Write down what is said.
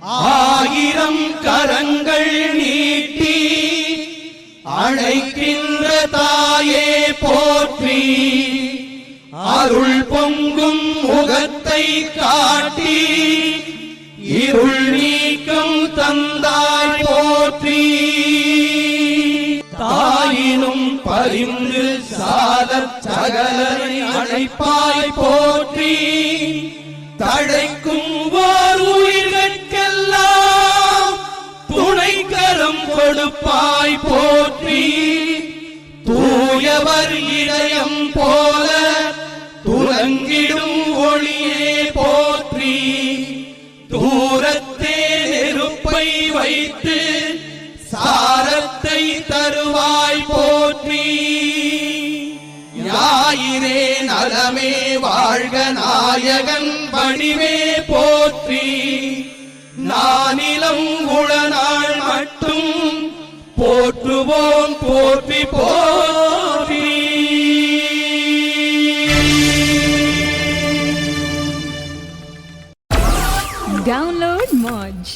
ஆயிரம் கரங்கள் நீட்டி அழைக்கின்ற தாயே போற்றி, அருள் பொங்கும் முகத்தை காட்டி இருள் நீக்கம் தந்தாய் போற்றி. தாயினும் பரிந்து சாதச் சகலரை அழைப்பாய் போற்றி, தழைக்கும் ஓர் உயிர்கட்கெல்லாம் துணைக்கரம் கொடுப்பாய் போற்றி. தூயவர் இதயம் போல துலங்கிடும் ஒளியே போற்றி, தூரத்தே நெருப்பை வைத்து சாரத்தை தருவாய் போற்றி. ஞாயிறே நலமே வாழ்க நாயகன் வடிவே போற்றி, நானிலம் உளநாள் மட்டும் போற்றுவோம் போற்றி போற்றி. Download Moj.